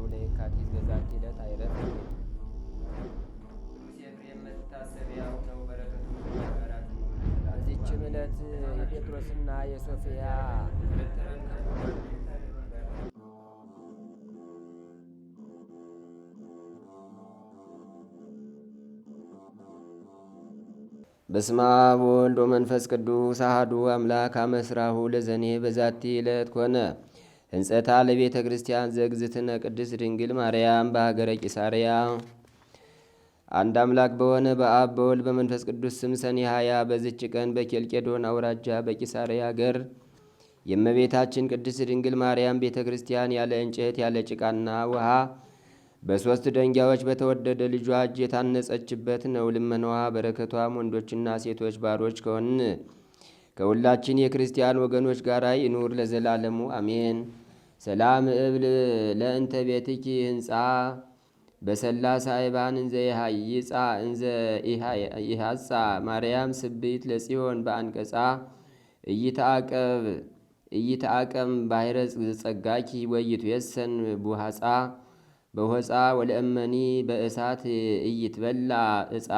ለየካቲት በዛቲ ዕለት አይረፍ። ኤፍሬም መታሰቢያው ነው። በረከቱ በዚችም ዕለት የጴጥሮስና የሶፊያ በስመ አብ ወወልድ ወመንፈስ ቅዱስ አሐዱ አምላክ አመ ዕስራሁ ለዘኔ በዛቲ ዕለት ኮነ ሕንጸታ ለቤተ ክርስቲያን ዘእግዝእትነ ቅድስት ድንግል ማርያም በሀገረ ቂሳርያ። አንድ አምላክ በሆነ በአብ በወልድ በመንፈስ ቅዱስ ስም ሰኔ 20 በዝች ቀን በኬልቄዶን አውራጃ በቂሳርያ አገር የእመቤታችን ቅድስት ድንግል ማርያም ቤተ ክርስቲያን ያለ እንጨት ያለ ጭቃና ውሃ በሦስት ደንጊያዎች በተወደደ ልጇ እጅ የታነጸችበት ነው። ልመናዋ በረከቷም ወንዶችና ሴቶች ባሮች ከሆንን ከሁላችን የክርስቲያን ወገኖች ጋር ይኑር ለዘላለሙ አሜን። ሰላም እብል ለእንተ ቤትኪ ህንፃ በሰላሳ አይባን እንዘ ይሃይፃ እንዘ ይሃፃ ማርያም ስብይት ለጽዮን በአንቀጻ እይተአቀም ባሕረ ጸጋኪ ወይቱ የሰን ቡሃፃ በሆፃ ወለእመኒ በእሳት እይትበላ እፃ።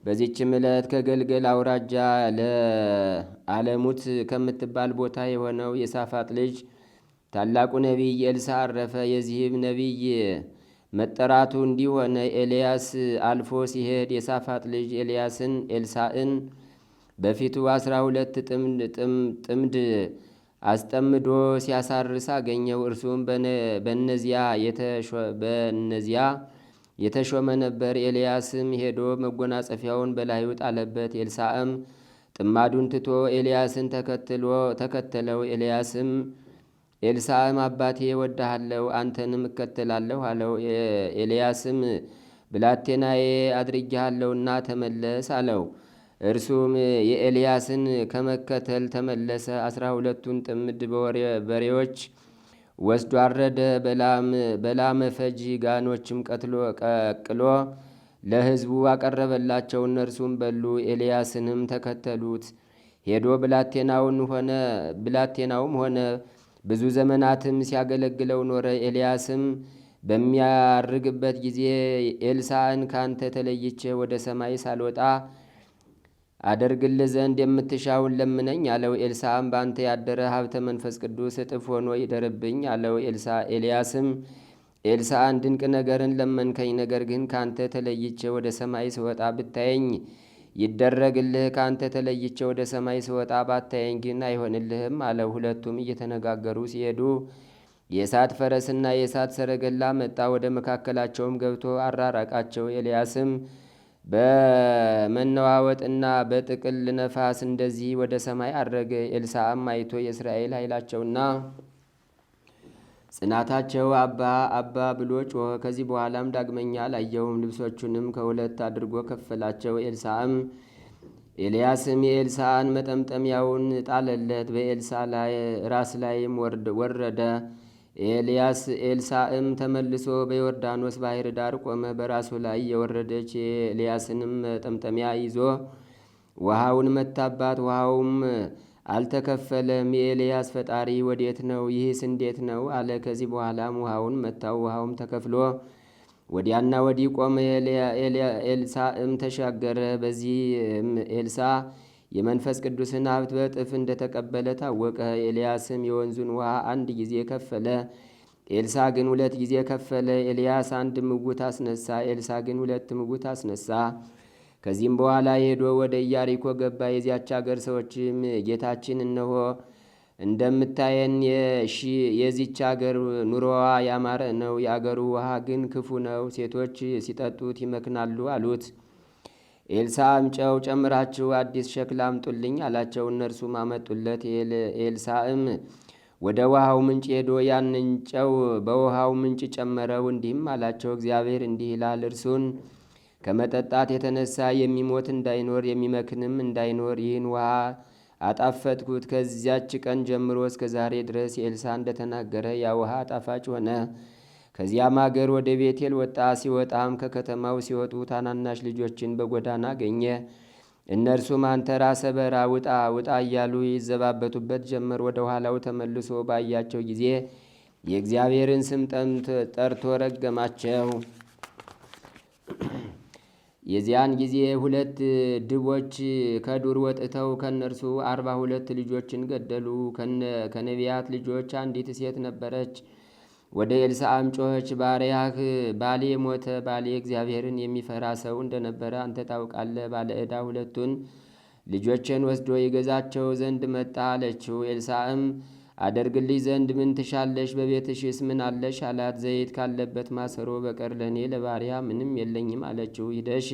በዚችም ዕለት ከገልገል አውራጃ ለዓለሙት ከምትባል ቦታ የሆነው የሳፋጥ ልጅ ታላቁ ነቢይ ኤልሳዕ አረፈ። የዚህም ነቢይ መጠራቱ እንዲሆነ ኤልያስ አልፎ ሲሄድ የሳፋጥ ልጅ ኤልሳዕን በፊቱ 12 ጥምድ አስጠምዶ ሲያሳርስ አገኘው። እርሱም በእነዚያ የተሾመ ነበር። ኤልያስም ሄዶ መጎናጸፊያውን በላዩ ጣለበት። ኤልሳዕም ጥማዱን ትቶ ኤልያስን ተከተለው። ኤልሳዕም አባቴ እወድሃለሁ፣ አንተንም እከተላለሁ አለው። ኤልያስም ብላቴናዬ አድርጌሃለሁና ተመለስ አለው። እርሱም የኤልያስን ከመከተል ተመለሰ። 12ቱን ጥምድ በሬዎች ወስዶ አረደ። በላመ ፈጅ ጋኖችም ቀቅሎ ለሕዝቡ አቀረበላቸው። እነርሱም በሉ። ኤልያስንም ተከተሉት። ሄዶ ብላቴናውም ሆነ ብዙ ዘመናትም ሲያገለግለው ኖረ። ኤልያስም በሚያርግበት ጊዜ ኤልሳዕን ካንተ ተለይቼ ወደ ሰማይ ሳልወጣ አደርግልህ ዘንድ የምትሻውን ለምነኝ አለው። ኤልሳዕም በአንተ ያደረ ሀብተ መንፈስ ቅዱስ እጥፍ ሆኖ ይደርብኝ አለው። ኤልያስም ኤልሳዕን ድንቅ ነገርን ለመንከኝ፣ ነገር ግን ካንተ ተለይቼ ወደ ሰማይ ስወጣ ብታየኝ ይደረግልህ፣ ካንተ ተለይቼ ወደ ሰማይ ስወጣ ባታየኝ ግን አይሆንልህም አለው። ሁለቱም እየተነጋገሩ ሲሄዱ የእሳት ፈረስና የእሳት ሰረገላ መጣ። ወደ መካከላቸውም ገብቶ አራራቃቸው። ኤልያስም በመነዋወጥና በጥቅል ነፋስ እንደዚህ ወደ ሰማይ አረገ። ኤልሳዕም አይቶ የእስራኤል ኃይላቸውና ጽናታቸው አባ ብሎ ጮኸ። ከዚህ በኋላም ዳግመኛ አላየውም። ልብሶቹንም ከሁለት አድርጎ ከፈላቸው። ኤልያስም የኤልሳዕን መጠምጠሚያውን ጣለለት፣ በኤልሳዕ ራስ ላይም ወረደ። ኤልሳዕም ተመልሶ በዮርዳኖስ ባሕር ዳር ቆመ። በራሱ ላይ የወረደች የኤልያስንም መጠምጠሚያ ይዞ ውሃውን መታባት፣ ውሃውም አልተከፈለም። የኤልያስ ፈጣሪ ወዴት ነው? ይህስ እንዴት ነው አለ። ከዚህ በኋላም ውሃውን መታው፣ ውሃውም ተከፍሎ ወዲያና ወዲህ ቆመ። ኤልሳዕም ተሻገረ። በዚህም ኤልሳዕ የመንፈስ ቅዱስን ሀብት በእጥፍ እንደተቀበለ ታወቀ። ኤልያስም የወንዙን ውሃ 1 ጊዜ ከፈለ፣ ኤልሳዕ ግን 2 ጊዜ ከፈለ። ኤልያስ 1 ምውት አስነሳ፣ ኤልሳዕ ግን 2 ምውት አስነሳ። ከዚህም በኋላ ሄዶ ወደ ኢያሪኮ ገባ። የዚያች አገር ሰዎችም ጌታችን እነሆ እንደምታየን የዚች አገር ኑሮዋ ያማረ ነው፣ የአገሩ ውሃ ግን ክፉ ነው፣ ሴቶች ሲጠጡት ይመክናሉ አሉት። ኤልሳዕም ጨው ጨምራችሁ አዲስ ሸክላ አምጡልኝ አላቸው። እነርሱም አመጡለት። ኤልሳዕም ወደ ውሃው ምንጭ ሄዶ ያንን ጨው በውሃው ምንጭ ጨመረው። እንዲህም አላቸው፣ እግዚአብሔር እንዲህ ይላል፣ እርሱን ከመጠጣት የተነሳ የሚሞት እንዳይኖር የሚመክንም እንዳይኖር ይህን ውሃ አጣፈጥኩት። ከዚያች ቀን ጀምሮ እስከ ዛሬ ድረስ ኤልሳዕ እንደተናገረ ያ ውሃ ጣፋጭ ሆነ። ከዚያም አገር ወደ ቤቴል ወጣ። ሲወጣም ከከተማው ሲወጡ ታናናሽ ልጆችን በጎዳና አገኘ። እነርሱም አንተ ራሰ በራ ውጣ እያሉ ይዘባበቱበት ጀመር። ወደ ኋላው ተመልሶ ባያቸው ጊዜ የእግዚአብሔርን ስም ጠርቶ ረገማቸው። የዚያን ጊዜ 2 ድቦች ከዱር ወጥተው ከእነርሱ 42 ልጆችን ገደሉ። ከነቢያት ልጆች አንዲት ሴት ነበረች። ወደ ኤልሳዕም ጮኸች፣ ባሪያህ ባሌ ሞተ። ባሌ እግዚአብሔርን የሚፈራ ሰው እንደነበረ አንተ ታውቃለህ። ባለ ዕዳ 2ቱን ልጆችን ወስዶ ይገዛቸው ዘንድ መጣ አለችው። ኤልሳዕም አደርግልሽ ዘንድ ምን ትሻለሽ? በቤትሽስ ምን አለሽ? አላት። ዘይት ካለበት ማሰሮ በቀር ለእኔ ለባሪያ ምንም የለኝም አለችው። ሂደሽ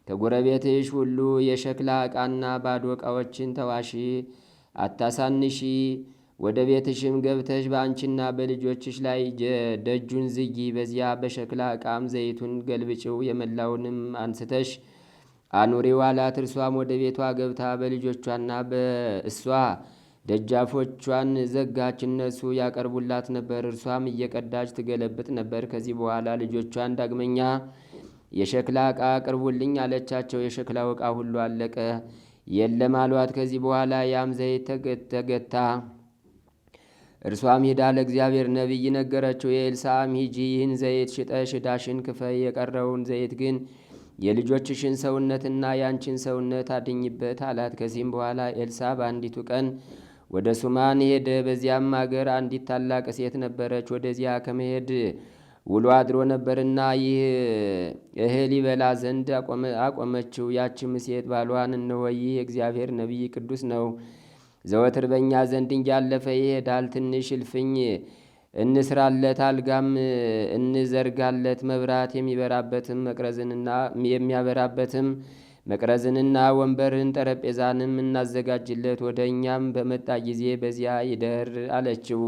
ከጎረቤትሽ ሁሉ የሸክላ ዕቃና ባዶ ዕቃዎችን ተዋሺ፣ አታሳንሺ። ወደ ቤትሽም ገብተሽ በአንቺና በልጆችሽ ላይ ደጁን ዝጊ። በዚያ በሸክላ ዕቃም ዘይቱን ገልብጭው፣ የመላውንም አንስተሽ አኑሪው አላት። እርሷም ወደ ቤቷ ገብታ በልጆቿና በእሷ ደጃፎቿን ዘጋች። እነሱ ያቀርቡላት ነበር፣ እርሷም እየቀዳች ትገለብጥ ነበር። ከዚህ በኋላ ልጆቿን ዳግመኛ የሸክላ ዕቃ አቅርቡልኝ አለቻቸው። የሸክላው ዕቃ ሁሉ አለቀ፣ የለም አሏት። ከዚህ በኋላ ያም ዘይት ተገታ። እርሷም ሄዳ ለእግዚአብሔር ነቢይ ነገረችው። የኤልሳዕም ሂጂ፣ ይህን ዘይት ሽጠሽ ዕዳሽን ክፈይ፣ የቀረውን ዘይት ግን የልጆችሽን ሰውነትና ያንቺን ሰውነት አድኝበት አላት። ከዚህም በኋላ ኤልሳዕ በአንዲቱ ቀን ወደ ሱማን ሄደ። በዚያም አገር አንዲት ታላቅ ሴት ነበረች። ወደዚያ ከመሄድ ውሎ አድሮ ነበርና ይህ እህል ይበላ ዘንድ አቆመችው። ያችም ሴት ባሏን፣ እነሆ ይህ የእግዚአብሔር ነቢይ ቅዱስ ነው፣ ዘወትር በእኛ ዘንድ እያለፈ ይሄዳል። ትንሽ እልፍኝ እንስራለት፣ አልጋም እንዘርጋለት፣ መብራት የሚያበራበትም መቅረዝንና ወንበርን ጠረጴዛንም እናዘጋጅለት፣ ወደ እኛም በመጣ ጊዜ በዚያ ይደር አለችው።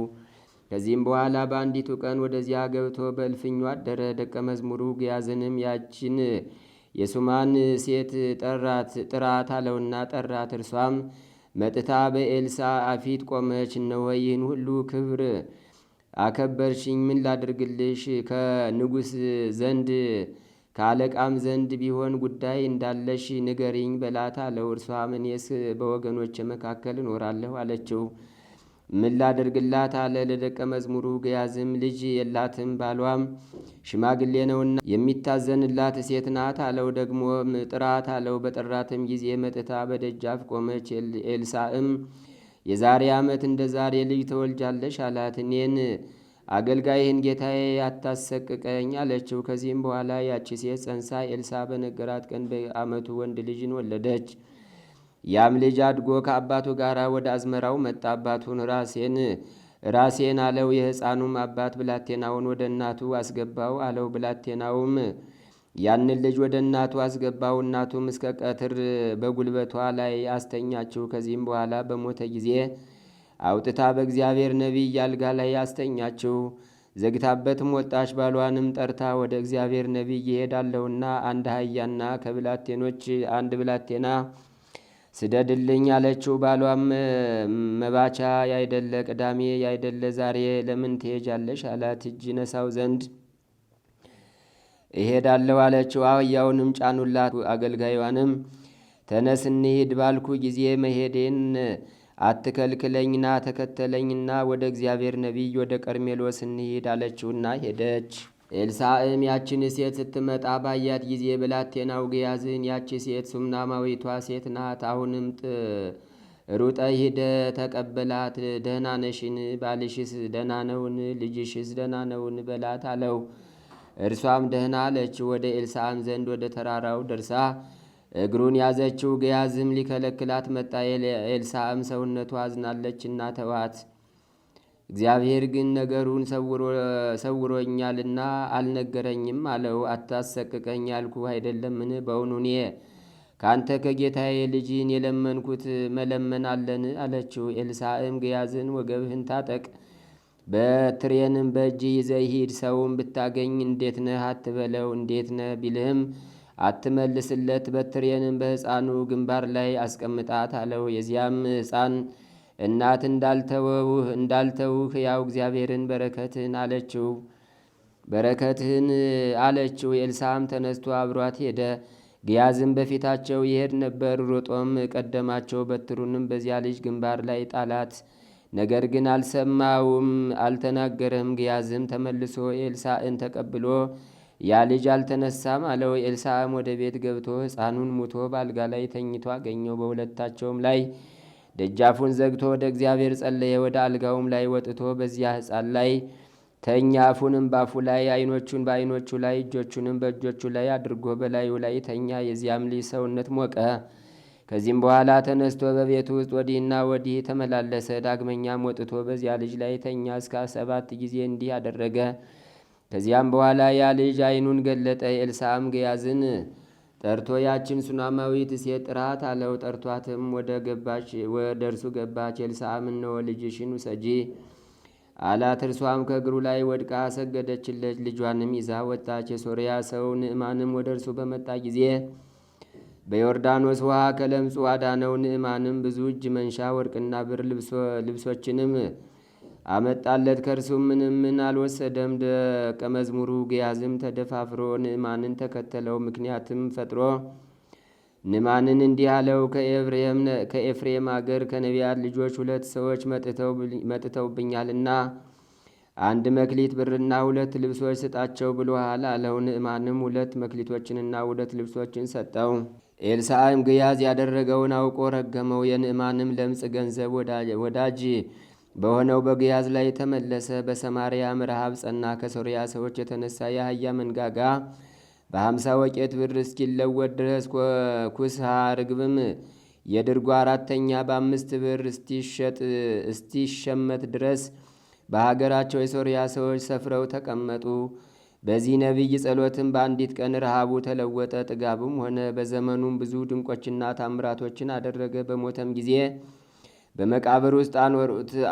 ከዚህም በኋላ በአንዲቱ ቀን ወደዚያ ገብቶ በእልፍኙ አደረ። ደቀ መዝሙሩ ግያዝንም ያችን የሱማን ሴት ጥራት አለውና ጠራት። እርሷም መጥታ በኤልሳዕ ፊት ቆመች። እነሆ ይህን ሁሉ ክብር አከበርሽኝ፣ ምን ላድርግልሽ? ከንጉሥ ዘንድ ከአለቃም ዘንድ ቢሆን ጉዳይ እንዳለሽ ንገሪኝ በላት አለው። እርሷም እኔስ በወገኖች መካከል እኖራለሁ አለችው። ምን ላደርግላት አለ። ለደቀ መዝሙሩ ግያዝም ልጅ የላትም፣ ባሏም ሽማግሌ ነውና የሚታዘንላት ሴት ናት አለው። ደግሞ ጥራት አለው። በጠራትም ጊዜ መጥታ በደጃፍ ቆመች። ኤልሳዕም የዛሬ ዓመት እንደ ዛሬ ልጅ ተወልጃለሽ አላት። እኔን አገልጋይህን ጌታዬ አታሰቅቀኝ አለችው። ከዚህም በኋላ ያቺ ሴት ጸንሳ ኤልሳዕ በነገራት ቀን በዓመቱ ወንድ ልጅን ወለደች። ያም ልጅ አድጎ ከአባቱ ጋር ወደ አዝመራው መጣ። አባቱን ራሴን አለው። የሕፃኑም አባት ብላቴናውን ወደ እናቱ አስገባው አለው። ብላቴናውም ያንን ልጅ ወደ እናቱ አስገባው። እናቱም እስከ ቀትር በጉልበቷ ላይ አስተኛችው። ከዚህም በኋላ በሞተ ጊዜ አውጥታ በእግዚአብሔር ነቢይ አልጋ ላይ አስተኛችው። ዘግታበትም ወጣች። ባሏንም ጠርታ ወደ እግዚአብሔር ነቢይ ይሄዳለሁና አንድ አህያና ከብላቴኖች አንድ ብላቴና ስደድልኝ አለችው። ባሏም መባቻ ያይደለ ቅዳሜ ያይደለ ዛሬ ለምን ትሄጃለሽ አላት። እጅ ነሳው ዘንድ እሄዳለሁ አለችው። አህያውንም ጫኑላት። አገልጋዩንም ተነስ እንሂድ ባልኩ ጊዜ መሄዴን አትከልክለኝና ተከተለኝና ወደ እግዚአብሔር ነቢይ ወደ ቀርሜሎስ እንሂድ አለችውና ሄደች። ኤልሳዕም ያችን ሴት ስትመጣ ባያት ጊዜ ብላቴናው ግያዝን ያቺ ሴት ሱምናማዊቷ ሴት ናት፣ አሁንም ሩጠ ሂደ ተቀበላት፣ ደህና ነሽን? ባልሽስ ደህና ነውን? ልጅሽስ ደህና ነውን? በላት አለው። እርሷም ደህና አለች። ወደ ኤልሳዕም ዘንድ ወደ ተራራው ደርሳ እግሩን ያዘችው። ግያዝም ሊከለክላት መጣ። ኤልሳዕም ሰውነቱ አዝናለችና ተዋት፣ እግዚአብሔር ግን ነገሩን ሰውሮኛልና አልነገረኝም አለው። አታሰቅቀኝ ያልኩ አይደለምን? በውኑ እኔ ከአንተ ከጌታዬ ልጅን የለመንኩት መለመን አለን አለችው። ኤልሳዕም ግያዝን ወገብህን ታጠቅ፣ በትሬንም በእጅ ይዘህ ሂድ፣ ሰውም ብታገኝ እንዴት ነህ አትበለው፣ እንዴት ነህ ቢልህም አትመልስለት፣ በትሬንም በሕፃኑ ግንባር ላይ አስቀምጣት አለው። የዚያም ሕፃን እናት እንዳልተውህ ያው እግዚአብሔርን በረከትህን አለችው። ኤልሳዕም ተነስቶ አብሯት ሄደ። ግያዝም በፊታቸው ይሄድ ነበር። ሮጦም ቀደማቸው፣ በትሩንም በዚያ ልጅ ግንባር ላይ ጣላት። ነገር ግን አልሰማውም፣ አልተናገረም። ግያዝም ተመልሶ ኤልሳዕን ተቀብሎ ያ ልጅ አልተነሳም አለው። ኤልሳዕም ወደ ቤት ገብቶ ሕፃኑን ሙቶ በአልጋ ላይ ተኝቶ አገኘው። በሁለታቸውም ላይ ደጃፉን ዘግቶ ወደ እግዚአብሔር ጸለየ። ወደ አልጋውም ላይ ወጥቶ በዚያ ሕፃን ላይ ተኛ። አፉንም በአፉ ላይ፣ ዓይኖቹን በዓይኖቹ ላይ፣ እጆቹንም በእጆቹ ላይ አድርጎ በላዩ ላይ ተኛ። የዚያም ልጅ ሰውነት ሞቀ። ከዚህም በኋላ ተነስቶ በቤቱ ውስጥ ወዲህና ወዲህ ተመላለሰ። ዳግመኛም ወጥቶ በዚያ ልጅ ላይ ተኛ። እስከ 7 ጊዜ እንዲህ አደረገ። ከዚያም በኋላ ያ ልጅ ዓይኑን ገለጠ። ኤልሳዕም ግያዝን ጠርቶ ያችን ሱናማዊት ሴት ጥራት አለው። ጠርቷትም ወደ እርሱ ገባች። ኤልሳዕም እነሆ ልጅሽን ውሰጂ አላት። እርሷም ከእግሩ ላይ ወድቃ ሰገደችለት። ልጇንም ይዛ ወጣች። የሶርያ ሰው ንዕማንም ወደ እርሱ በመጣ ጊዜ በዮርዳኖስ ውሃ ከለምጹ አዳነው። ንዕማንም ብዙ እጅ መንሻ ወርቅና ብር ልብሶችንም አመጣለት። ከእርሱም ምን አልወሰደም። ደቀ መዝሙሩ ግያዝም ተደፋፍሮ ንዕማንን ተከተለው። ምክንያትም ፈጥሮ ንዕማንን እንዲህ አለው፣ ከኤፍሬም አገር ከነቢያት ልጆች 2 ሰዎች መጥተውብኛልና 1 መክሊት ብርና 2 ልብሶች ስጣቸው ብሎሃል አለው። ንዕማንም 2 መክሊቶችንና 2 ልብሶችን ሰጠው። ኤልሳዕም ግያዝ ያደረገውን አውቆ ረገመው። የንዕማንም ለምጽ ገንዘብ ወዳጅ በሆነው በግያዝ ላይ ተመለሰ። በሰማርያም ረሃብ ጸና። ከሶርያ ሰዎች የተነሳ የአህያ መንጋጋ በ50 ወቄት ብር እስኪለወጥ ድረስ ኩስሃ ርግብም የድርጎ 4ኛ በ5 ብር እስቲሸመት ድረስ በሀገራቸው የሶርያ ሰዎች ሰፍረው ተቀመጡ። በዚህ ነቢይ ጸሎትም በአንዲት ቀን ረሃቡ ተለወጠ፣ ጥጋብም ሆነ። በዘመኑም ብዙ ድንቆችና ታምራቶችን አደረገ። በሞተም ጊዜ በመቃብር ውስጥ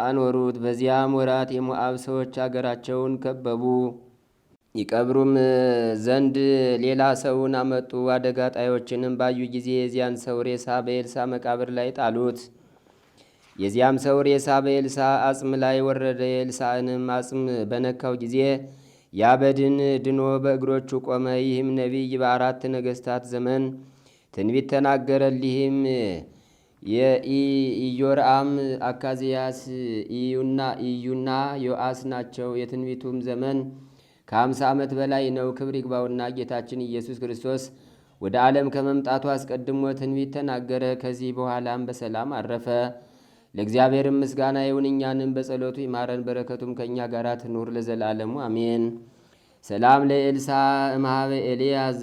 አኖሩት። በዚያም ወራት የሞዓብ ሰዎች አገራቸውን ከበቡ። ይቀብሩም ዘንድ ሌላ ሰውን አመጡ። አደጋ ጣዮችንም ባዩ ጊዜ የዚያን ሰው ሬሳ በኤልሳዕ መቃብር ላይ ጣሉት። የዚያም ሰው ሬሳ በኤልሳዕ አጽም ላይ ወረደ። የኤልሳዕንም አጽም በነካው ጊዜ ያ በድን ድኖ በእግሮቹ ቆመ። ይህም ነቢይ በ4 ነገሥታት ዘመን ትንቢት ተናገረልህም የኢዮርአም፣ አካዝያስ፣ ኢዩና ዮአስ ናቸው። የትንቢቱም ዘመን ከ50 ዓመት በላይ ነው። ክብር ይግባውና ጌታችን ኢየሱስ ክርስቶስ ወደ ዓለም ከመምጣቱ አስቀድሞ ትንቢት ተናገረ። ከዚህ በኋላም በሰላም አረፈ። ለእግዚአብሔርም ምስጋና ይሁን፣ እኛንም በጸሎቱ ይማረን፣ በረከቱም ከእኛ ጋር ትኑር ለዘላለሙ አሜን። ሰላም ለኤልሳዕ እምኀበ ኤልያስ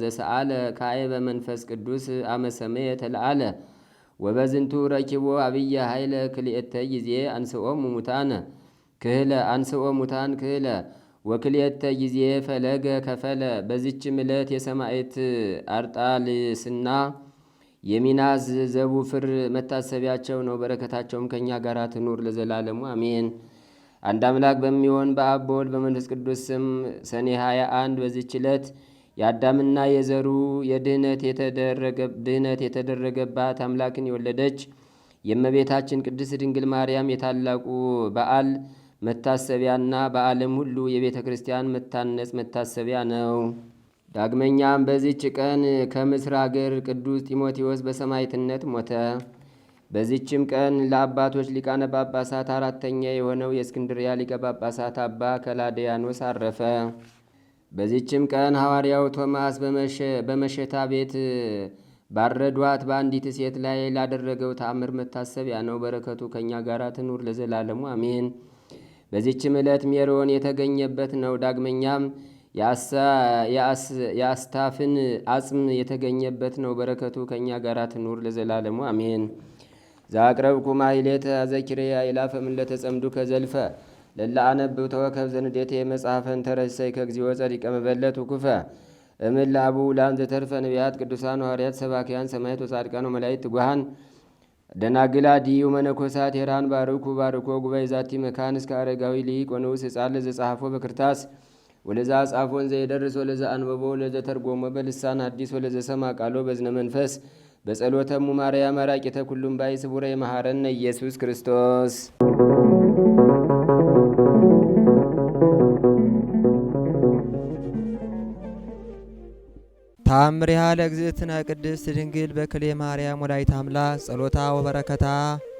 ዘሰአለ ካዕበ መንፈስ ቅዱስ አመሰመየ ተለአለ ወበዝንቱ ረኪቦ አብየ ኃይለ ክልኤተ ጊዜ አንስኦም ሙታን ክህለ ወክልኤተ ጊዜ ፈለገ ከፈለ። በዚችም ዕለት የሰማዕት አርጣልስና የሚናዝ ዘቡፍር መታሰቢያቸው ነው። በረከታቸውም ከእኛ ጋር ትኑር ለዘላለሙ አሜን። አንድ አምላክ በሚሆን በአብ በወልድ በመንፈስ ቅዱስ ስም ሰኔ 21 በዚች ዕለት የአዳምና የዘሩ የድህነት የተደረገባት አምላክን የወለደች የእመቤታችን ቅድስት ድንግል ማርያም የታላቁ በዓል መታሰቢያና በዓለም ሁሉ የቤተ ክርስቲያን መታነጽ መታሰቢያ ነው። ዳግመኛም በዚች ቀን ከምስር አገር ቅዱስ ጢሞቴዎስ በሰማዕትነት ሞተ። በዚችም ቀን ለአባቶች ሊቃነ ጳጳሳት 4ተኛ የሆነው የእስክንድርያ ሊቀ ጳጳሳት አባ ከላዲያኖስ አረፈ። በዚችም ቀን ሐዋርያው ቶማስ በመሸታ ቤት ባረዷት በአንዲት ሴት ላይ ላደረገው ተአምር መታሰቢያ ነው። በረከቱ ከእኛ ጋር ትኑር ለዘላለሙ አሜን። በዚችም ዕለት ሜሮን የተገኘበት ነው። ዳግመኛም የአስታፍን አጽም የተገኘበት ነው። በረከቱ ከእኛ ጋር ትኑር ለዘላለሙ አሜን። ዛቅረብኩ ማሕሌተ አዘኪሬያ ይላፈ ምለተ ጸምዱ ከዘልፈ ለላ አነብብ ተወከብ ዘንዴቴ መጽሐፈን ተረሰይ ከግዚኦ ጸዲቀ መበለት ውኩፈ እምል አቡ ላን ዘተርፈ ነቢያት ቅዱሳን ሐዋርያት ሰባክያን ሰማዕት ወጻድቃን ወመላእክት ትጉሃን ደናግላ ዲዩ መነኮሳት ሄራን ባርኩ ጉባኤ ዛቲ መካን እስከ አረጋዊ ሊቅ ወንዑስ ሕፃን ለዘጻሐፎ በክርታስ ወለዛ ጻፎን ዘይደርስ ወለዛ አንበቦ ወለዘ ተርጎሞ በልሳን አዲስ ወለዘ ሰማ ቃሎ በዝነ መንፈስ በጸሎተሙ ማርያም አራቂተ ኩሉም ባይ ስቡረ መሐረነ ኢየሱስ ክርስቶስ። ታምሪሃ ለእግዝእትነ ቅድስት ድንግል በክሌ ማርያም ወላዲተ አምላክ ጸሎታ ወበረከታ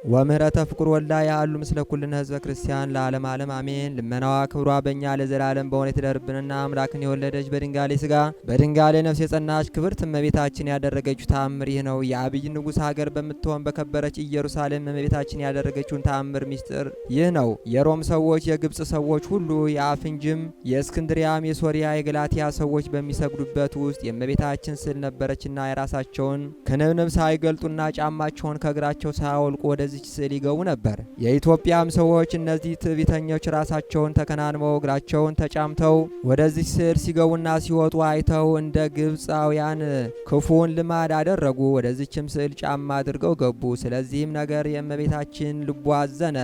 ወምህረተ ፍቁር ወልዳ ያሉ ምስለ ኩልነ ህዝበ ክርስቲያን ለዓለም ዓለም አሜን። ልመናዋ ክብሯ በእኛ ለዘላለም በሆነ የተደርብንና አምላክን የወለደች በድንጋሌ ስጋ በድንጋሌ ነፍስ የጸናች ክብርት እመቤታችን ያደረገችው ተአምር ይህ ነው። የአብይ ንጉሥ ሀገር በምትሆን በከበረች ኢየሩሳሌም እመቤታችን ያደረገችውን ተአምር ሚስጥር ይህ ነው። የሮም ሰዎች፣ የግብፅ ሰዎች ሁሉ፣ የአፍንጅም፣ የእስክንድሪያም፣ የሶሪያ፣ የገላትያ ሰዎች በሚሰግዱበት ውስጥ የእመቤታችን ስዕል ነበረችና የራሳቸውን ክንብንብ ሳይገልጡና ጫማቸውን ከእግራቸው ሳያወልቁ ወደዚች ስዕል ይገቡ ነበር። የኢትዮጵያም ሰዎች እነዚህ ትዕቢተኞች ራሳቸውን ተከናንበው እግራቸውን ተጫምተው ወደዚች ስዕል ሲገቡና ሲወጡ አይተው እንደ ግብፃውያን ክፉውን ልማድ አደረጉ። ወደዚችም ስዕል ጫማ አድርገው ገቡ። ስለዚህም ነገር የእመቤታችን ልቧ አዘነ።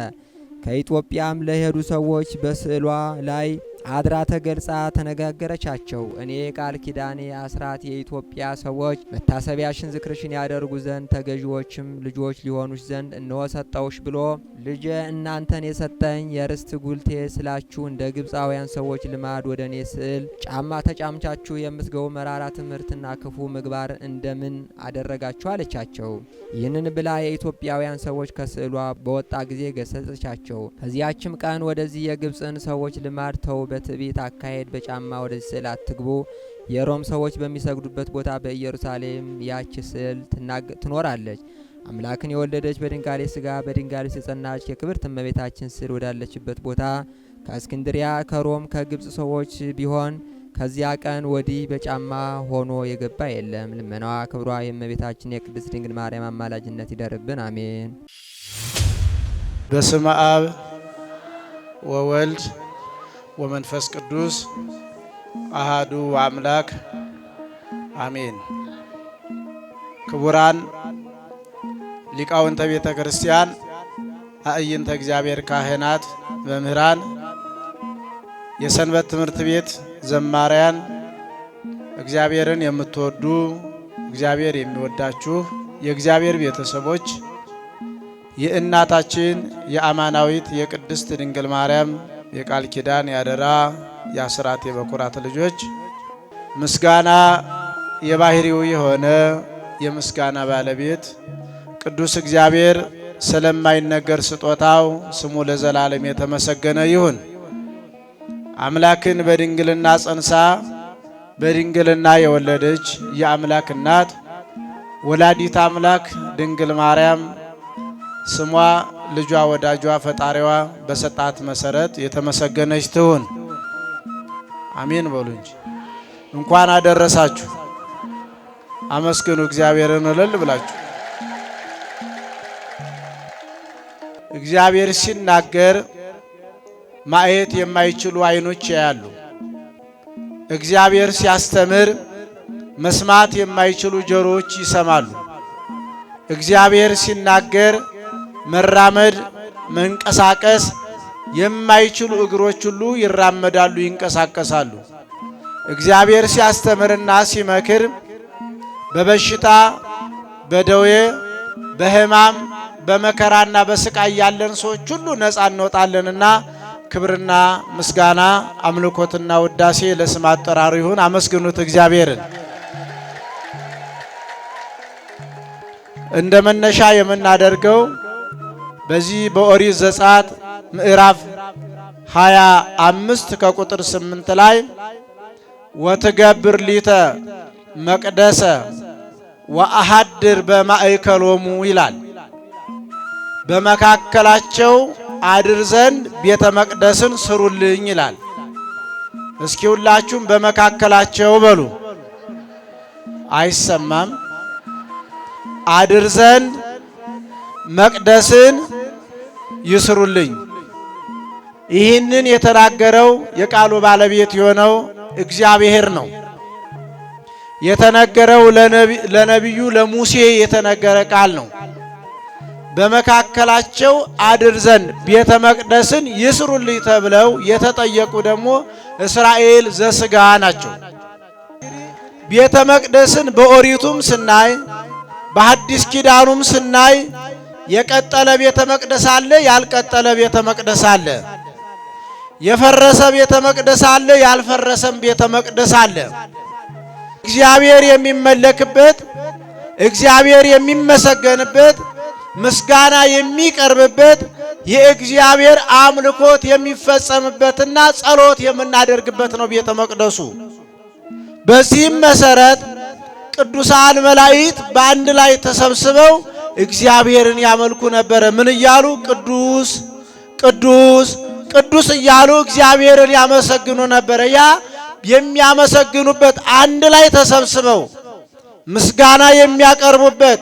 ከኢትዮጵያም ለሄዱ ሰዎች በስዕሏ ላይ አድራ ተገልጻ ተነጋገረቻቸው። እኔ ቃል ኪዳኔ አስራት የኢትዮጵያ ሰዎች መታሰቢያሽን ዝክርሽን ያደርጉ ዘንድ ተገዢዎችም ልጆች ሊሆኑሽ ዘንድ እነሆ ሰጠውሽ ብሎ ልጄ እናንተን የሰጠኝ የርስት ጉልቴ ስላችሁ እንደ ግብፃውያን ሰዎች ልማድ ወደ እኔ ስዕል ጫማ ተጫምቻችሁ የምትገቡ መራራ ትምህርትና ክፉ ምግባር እንደምን አደረጋችሁ አለቻቸው። ይህንን ብላ የኢትዮጵያውያን ሰዎች ከስዕሏ በወጣ ጊዜ ገሰጸቻቸው። ከዚያችም ቀን ወደዚህ የግብፅን ሰዎች ልማድ ተው፣ በትዕቢት አካሄድ በጫማ ወደዚህ ስዕል አትግቡ። የሮም ሰዎች በሚሰግዱበት ቦታ በኢየሩሳሌም ያች ስዕል ትኖራለች። አምላክን የወለደች በድንጋሌ ስጋ በድንጋሌ የጸናች የክብርት እመቤታችን ስዕል ወዳለችበት ቦታ ከእስክንድሪያ፣ ከሮም፣ ከግብፅ ሰዎች ቢሆን ከዚያ ቀን ወዲህ በጫማ ሆኖ የገባ የለም። ልመናዋ ክብሯ የእመቤታችን የቅድስት ድንግል ማርያም አማላጅነት ይደርብን፣ አሜን። በስመ አብ ወወልድ ወመንፈስ ቅዱስ አሃዱ አምላክ አሜን። ክቡራን ሊቃውንተ ቤተ ክርስቲያን፣ አዕይንተ እግዚአብሔር ካህናት፣ መምህራን፣ የሰንበት ትምህርት ቤት ዘማሪያን፣ እግዚአብሔርን የምትወዱ እግዚአብሔር የሚወዳችሁ የእግዚአብሔር ቤተሰቦች፣ የእናታችን የአማናዊት የቅድስት ድንግል ማርያም የቃል ኪዳን ያደራ የአስራት የበኩራት ልጆች ምስጋና የባህሪው የሆነ የምስጋና ባለቤት ቅዱስ እግዚአብሔር ስለማይነገር ስጦታው ስሙ ለዘላለም የተመሰገነ ይሁን። አምላክን በድንግልና ጸንሳ በድንግልና የወለደች የአምላክ እናት ወላዲት አምላክ ድንግል ማርያም ስሟ ልጇ ወዳጇ ፈጣሪዋ በሰጣት መሰረት የተመሰገነች ትሁን። አሜን በሉ እንጂ እንኳን አደረሳችሁ። አመስግኑ እግዚአብሔርን እልል ብላችሁ። እግዚአብሔር ሲናገር ማየት የማይችሉ አይኖች ያያሉ። እግዚአብሔር ሲያስተምር መስማት የማይችሉ ጆሮዎች ይሰማሉ። እግዚአብሔር ሲናገር መራመድ መንቀሳቀስ የማይችሉ እግሮች ሁሉ ይራመዳሉ፣ ይንቀሳቀሳሉ። እግዚአብሔር ሲያስተምርና ሲመክር በበሽታ በደዌ በሕማም በመከራና በስቃይ ያለን ሰዎች ሁሉ ነፃ እንወጣለንና ክብርና ምስጋና አምልኮትና ውዳሴ ለስም አጠራሩ ይሁን። አመስግኑት እግዚአብሔርን። እንደ መነሻ የምናደርገው በዚህ በኦሪት ዘጸአት ምዕራፍ 25 ከቁጥር 8 ላይ ወትገብር ሊተ መቅደሰ ወአሐድር በማእከሎሙ ይላል። በመካከላቸው አድር ዘንድ ቤተ መቅደስን ስሩልኝ ይላል። እስኪ ሁላችሁም በመካከላቸው በሉ። አይሰማም? አድር ዘንድ መቅደስን ይስሩልኝ። ይህንን የተናገረው የቃሉ ባለቤት የሆነው እግዚአብሔር ነው። የተነገረው ለነቢዩ ለሙሴ የተነገረ ቃል ነው። በመካከላቸው አድር ዘንድ ቤተ መቅደስን ይስሩልኝ ተብለው የተጠየቁ ደግሞ እስራኤል ዘስጋ ናቸው። ቤተ መቅደስን በኦሪቱም ስናይ በሐዲስ ኪዳኑም ስናይ የቀጠለ ቤተ መቅደስ አለ፣ ያልቀጠለ ቤተ መቅደስ አለ። የፈረሰ ቤተ መቅደስ አለ፣ ያልፈረሰም ቤተ መቅደስ አለ። እግዚአብሔር የሚመለክበት፣ እግዚአብሔር የሚመሰገንበት፣ ምስጋና የሚቀርብበት የእግዚአብሔር አምልኮት የሚፈጸምበትና ጸሎት የምናደርግበት ነው ቤተ መቅደሱ። በዚህም መሰረት ቅዱሳን መላእክት በአንድ ላይ ተሰብስበው እግዚአብሔርን ያመልኩ ነበረ። ምን እያሉ? ቅዱስ ቅዱስ ቅዱስ እያሉ እግዚአብሔርን ያመሰግኑ ነበረ። ያ የሚያመሰግኑበት አንድ ላይ ተሰብስበው ምስጋና የሚያቀርቡበት፣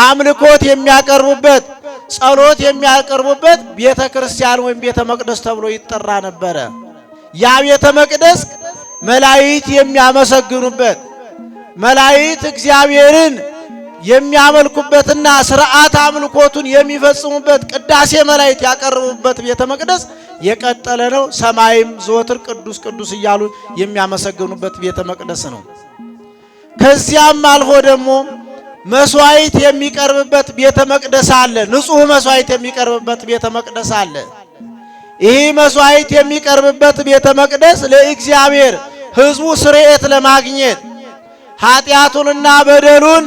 አምልኮት የሚያቀርቡበት፣ ጸሎት የሚያቀርቡበት ቤተ ክርስቲያን ወይም ቤተ መቅደስ ተብሎ ይጠራ ነበረ። ያ ቤተ መቅደስ መላእክት የሚያመሰግኑበት፣ መላእክት እግዚአብሔርን የሚያመልኩበትና ስርዓት አምልኮቱን የሚፈጽሙበት፣ ቅዳሴ መላእክት ያቀርቡበት ቤተ መቅደስ የቀጠለ ነው። ሰማይም ዘወትር ቅዱስ ቅዱስ እያሉ የሚያመሰግኑበት ቤተ መቅደስ ነው። ከዚያም አልፎ ደግሞ መስዋዕት የሚቀርብበት ቤተ መቅደስ አለ። ንጹህ መስዋዕት የሚቀርብበት ቤተ መቅደስ አለ። ይህ መስዋዕት የሚቀርብበት ቤተ መቅደስ ለእግዚአብሔር ሕዝቡ ስርየት ለማግኘት ኃጢአቱንና በደሉን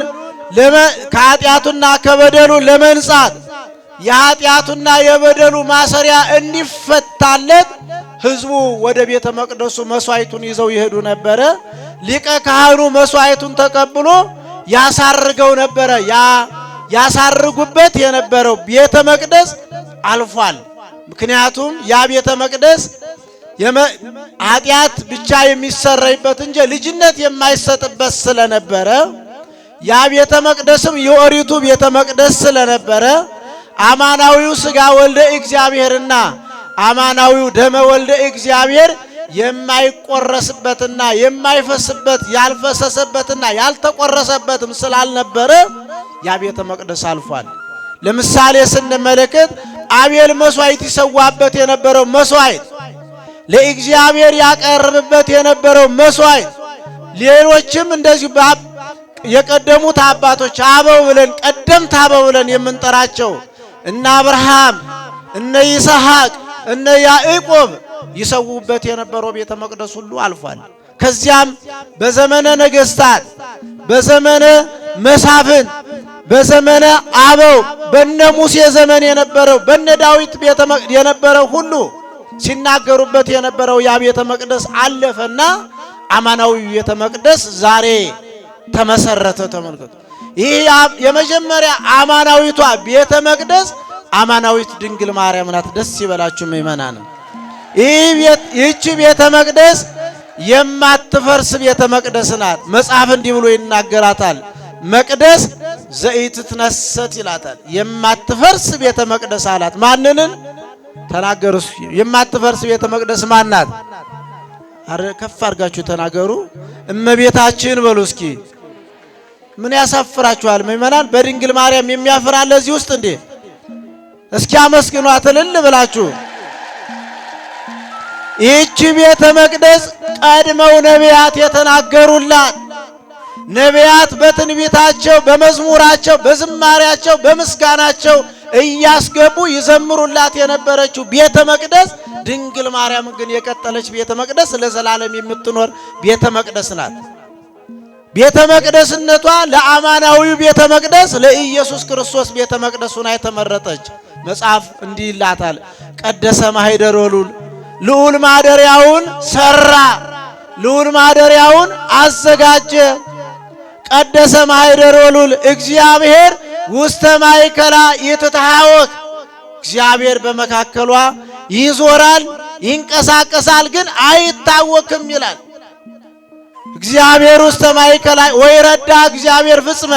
ከኃጢአቱና ከበደሉ ለመንጻት የኃጢአቱና የበደሉ ማሰሪያ እንዲፈታለት ሕዝቡ ወደ ቤተ መቅደሱ መስዋዕቱን ይዘው ይሄዱ ነበረ። ሊቀ ካህኑ መስዋዕቱን ተቀብሎ ያሳርገው ነበረ። ያሳርጉበት የነበረው ቤተ መቅደስ አልፏል። ምክንያቱም ያ ቤተ መቅደስ ኃጢአት ብቻ የሚሰረይበት እንጂ ልጅነት የማይሰጥበት ስለነበረ ያ ቤተ መቅደስም የኦሪቱ ቤተ መቅደስ ስለነበረ አማናዊው ሥጋ ወልደ እግዚአብሔርና አማናዊው ደመ ወልደ እግዚአብሔር የማይቆረስበትና የማይፈስበት ያልፈሰሰበትና ያልተቆረሰበትም ስላልነበረ ያ ቤተ መቅደስ አልፏል። ለምሳሌ ስንመለከት አቤል መስዋዕት ይሰዋበት የነበረው መስዋዕት፣ ለእግዚአብሔር ያቀርብበት የነበረው መስዋዕት፣ ሌሎችም እንደዚሁ የቀደሙት አባቶች አበው ብለን ቀደምት አበው ብለን የምንጠራቸው እነ አብርሃም እነ ይስሐቅ እነ ያዕቆብ ይሰውበት የነበረው ቤተ መቅደስ ሁሉ አልፏል። ከዚያም በዘመነ ነገስታት፣ በዘመነ መሳፍንት፣ በዘመነ አበው በነ ሙሴ ዘመን የነበረው በነ ዳዊት ቤተ መቅደስ የነበረው ሁሉ ሲናገሩበት የነበረው ያ ቤተ መቅደስ አለፈና አማናዊ ቤተ መቅደስ ዛሬ ተመሰረተ። ተመልከቱ። ይህ የመጀመሪያ አማናዊቷ ቤተ መቅደስ አማናዊት ድንግል ማርያም ናት። ደስ ይበላችሁ ምእመናን። ይህች ቤተ መቅደስ የማትፈርስ ቤተ መቅደስ ናት። መጽሐፍ እንዲህ ብሎ ይናገራታል። መቅደስ ዘኢትትነሰት ይላታል። የማትፈርስ ቤተ መቅደስ አላት። ማንንን ተናገሩ? የማትፈርስ ቤተ መቅደስ ማን ናት? አረ ከፍ አድርጋችሁ ተናገሩ። እመቤታችን በሉ እስኪ። ምን ያሳፍራችኋል ምእመናን? በድንግል ማርያም የሚያፍር አለ እዚህ ውስጥ እንዴ? እስኪ አመስግኗት እልል ብላችሁ። ይህች ቤተ መቅደስ ቀድመው ነቢያት የተናገሩላት፣ ነቢያት በትንቢታቸው በመዝሙራቸው በዝማሪያቸው በምስጋናቸው እያስገቡ ይዘምሩላት የነበረችው ቤተ መቅደስ ድንግል ማርያም ግን የቀጠለች ቤተ መቅደስ ለዘላለም የምትኖር ቤተ መቅደስ ናት። ቤተ መቅደስነቷ ለአማናዊው ቤተ መቅደስ ለኢየሱስ ክርስቶስ ቤተ መቅደስ ሆና የተመረጠች። መጽሐፍ እንዲህ ይላታል። ቀደሰ ማኅደረ ልዑል፣ ልዑል ማደሪያውን ሰራ፣ ልዑል ማደሪያውን አዘጋጀ። ቀደሰ ማኅደረ ልዑል እግዚአብሔር ውስተ ማእከላ ይትታወክ፣ እግዚአብሔር በመካከሏ ይዞራል ይንቀሳቀሳል፣ ግን አይታወክም ይላል። እግዚአብሔር ውስተ ማእከላ ወይረዳ እግዚአብሔር ፍጽመ፣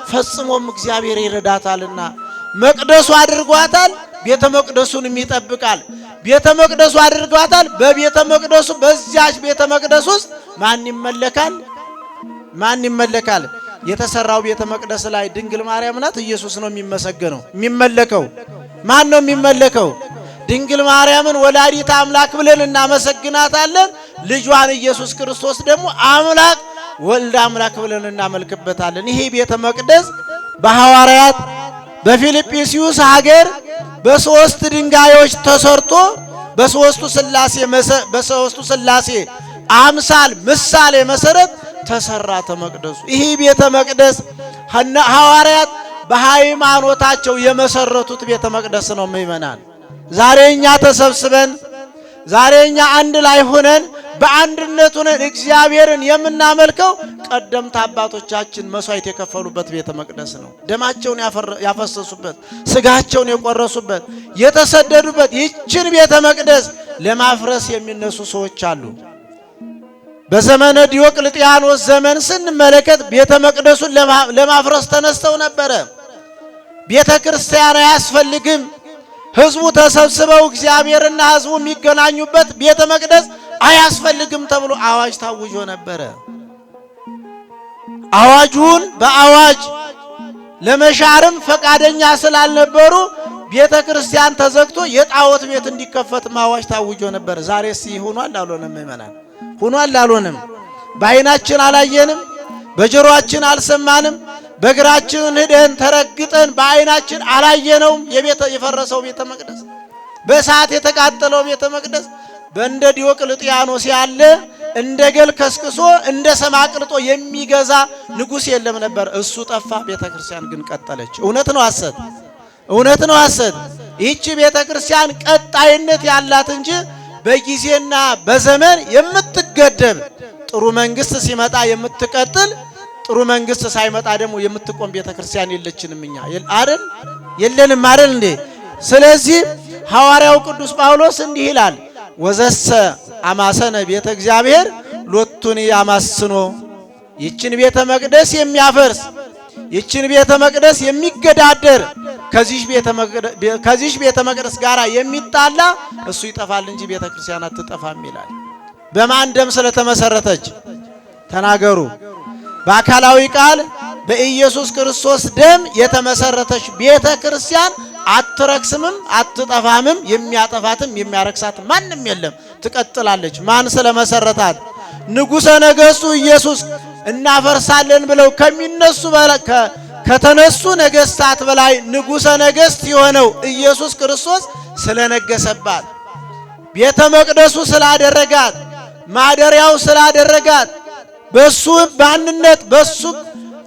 ፈጽሞም እግዚአብሔር ይረዳታልና መቅደሱ አድርጓታል። ቤተ መቅደሱንም ይጠብቃል። ቤተ መቅደሱ አድርጓታል። በቤተ መቅደሱ በዚያች ቤተ መቅደስ ውስጥ ማን ይመለካል? ማን ይመለካል? የተሰራው ቤተ መቅደስ ላይ ድንግል ማርያም ናት። ኢየሱስ ነው የሚመሰገነው። የሚመለከው ማን ነው? የሚመለከው ድንግል ማርያምን ወላዲተ አምላክ ብለን እናመሰግናታለን። ልጇን ኢየሱስ ክርስቶስ ደግሞ አምላክ ወልደ አምላክ ብለን እናመልክበታለን። ይሄ ቤተ መቅደስ በሐዋርያት በፊልጵስዩስ ሀገር በሶስት ድንጋዮች ተሰርቶ በሶስቱ ሥላሴ አምሳል ምሳሌ መሰረት ተሰራ መቅደሱ። ይህ ቤተ መቅደስ ሐዋርያት በሃይማኖታቸው የመሰረቱት ቤተ መቅደስ ነው። ምእመናን ዛሬ እኛ ተሰብስበን ዛሬ እኛ አንድ ላይ ሆነን በአንድነት ሆነን እግዚአብሔርን የምናመልከው ቀደምት አባቶቻችን መስዋዕት የከፈሉበት ቤተ መቅደስ ነው። ደማቸውን ያፈሰሱበት፣ ስጋቸውን የቆረሱበት፣ የተሰደዱበት ይችን ቤተ መቅደስ ለማፍረስ የሚነሱ ሰዎች አሉ። በዘመነ ዲዮቅልጥያኖስ ዘመን ስንመለከት ቤተ መቅደሱን ለማፍረስ ተነስተው ነበረ። ቤተ ክርስቲያን አያስፈልግም፣ ህዝቡ ተሰብስበው እግዚአብሔርና ህዝቡ የሚገናኙበት ቤተ መቅደስ አያስፈልግም ተብሎ አዋጅ ታውጆ ነበረ። አዋጁን በአዋጅ ለመሻርም ፈቃደኛ ስላልነበሩ ቤተ ክርስቲያን ተዘግቶ የጣዖት ቤት እንዲከፈት አዋጅ ታውጆ ነበር። ዛሬስ ይሆናል አልሆነም? ምእመናን ሆኗል አልሆነም? በዓይናችን አላየንም፣ በጆሮአችን አልሰማንም፣ በእግራችን ሄደን ተረግጠን በዓይናችን አላየነውም። የፈረሰው ቤተ መቅደስ፣ በእሳት የተቃጠለው ቤተ መቅደስ በእንደ ዲዮቅልጥያኖስ ያለ እንደ ገል ከስክሶ እንደ ሰም አቅልጦ የሚገዛ ንጉሥ የለም ነበር። እሱ ጠፋ፣ ቤተ ክርስቲያን ግን ቀጠለች። እውነት ነው ሐሰት? እውነት ነው ሐሰት? ይህች ቤተ ክርስቲያን ቀጣይነት ያላት እንጂ በጊዜና በዘመን የምትገደብ ጥሩ መንግስት ሲመጣ የምትቀጥል ጥሩ መንግስት ሳይመጣ ደግሞ የምትቆም ቤተ ክርስቲያን የለችንም። እኛ አይደል የለንም አይደል እንዴ? ስለዚህ ሐዋርያው ቅዱስ ጳውሎስ እንዲህ ይላል፣ ወዘሰ አማሰነ ቤተ እግዚአብሔር ሎቱኒ አማስኖ። ይችን ቤተ መቅደስ የሚያፈርስ ይችን ቤተ መቅደስ የሚገዳደር ከዚህ ቤተ መቅደስ ጋር የሚጣላ እሱ ይጠፋል እንጂ ቤተ ክርስቲያን አትጠፋም ይላል። በማን ደም ስለተመሰረተች ተናገሩ? በአካላዊ ቃል በኢየሱስ ክርስቶስ ደም የተመሰረተች ቤተ ክርስቲያን አትረክስምም፣ አትጠፋምም። የሚያጠፋትም የሚያረክሳትም ማንም የለም፣ ትቀጥላለች። ማን ስለመሰረታት? ንጉሠ ነገሥቱ ኢየሱስ እናፈርሳለን ብለው ከተነሱ ነገሥታት በላይ ንጉሠ ነገሥት የሆነው ኢየሱስ ክርስቶስ ስለነገሰባት፣ ቤተ መቅደሱ ስላደረጋት፣ ማደሪያው ስላደረጋት፣ በሱ በአንድነት በሱ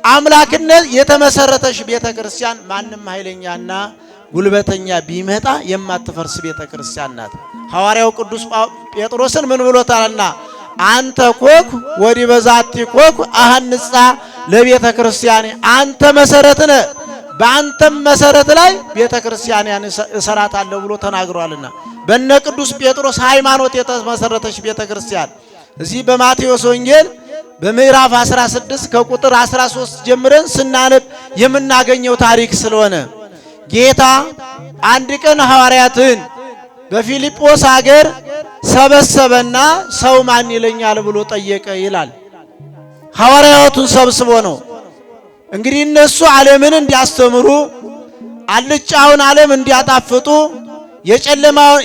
አምላክነት የተመሰረተች ቤተ ክርስቲያን ማንም ኃይለኛና ጉልበተኛ ቢመጣ የማትፈርስ ቤተ ክርስቲያን ናት። ሐዋርያው ቅዱስ ጴጥሮስን ምን ብሎታልና? አንተ ኮክ ወዲ በዛቲ ኮክ አሐንጻ ለቤተ ክርስቲያን፣ አንተ መሰረት ነህ፣ በአንተም መሰረት ላይ ቤተ ክርስቲያን እሰራታለሁ ብሎ ተናግሯልና በነ ቅዱስ ጴጥሮስ ሃይማኖት የተመሰረተች ቤተ ክርስቲያን እዚህ በማቴዎስ ወንጌል በምዕራፍ 16 ከቁጥር 13 ጀምረን ስናነብ የምናገኘው ታሪክ ስለሆነ ጌታ አንድ ቀን ሐዋርያትን በፊልጶስ ሀገር ሰበሰበና ሰው ማን ይለኛል ብሎ ጠየቀ ይላል። ሐዋርያቱን ሰብስቦ ነው እንግዲህ እነሱ ዓለምን እንዲያስተምሩ፣ አልጫውን ዓለም እንዲያጣፍጡ፣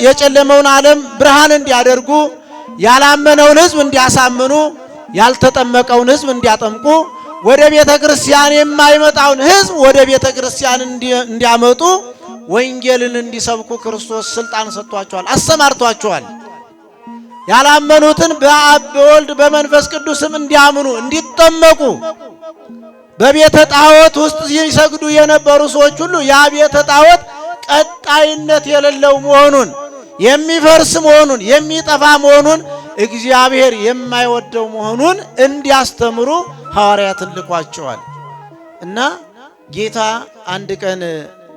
የጨለመውን ዓለም ብርሃን እንዲያደርጉ፣ ያላመነውን ሕዝብ እንዲያሳምኑ፣ ያልተጠመቀውን ሕዝብ እንዲያጠምቁ፣ ወደ ቤተ ክርስቲያን የማይመጣውን ሕዝብ ወደ ቤተ ክርስቲያን እንዲያመጡ፣ ወንጌልን እንዲሰብኩ ክርስቶስ ስልጣን ሰጥቷቸዋል፣ አሰማርቷቸዋል። ያላመኑትን በአብ በወልድ በመንፈስ ቅዱስም እንዲያምኑ እንዲጠመቁ፣ በቤተ ጣዖት ውስጥ ይሰግዱ የነበሩ ሰዎች ሁሉ ያ ቤተ ጣዖት ቀጣይነት የሌለው መሆኑን፣ የሚፈርስ መሆኑን፣ የሚጠፋ መሆኑን፣ እግዚአብሔር የማይወደው መሆኑን እንዲያስተምሩ ሐዋርያትን ልኳቸዋል። እና ጌታ አንድ ቀን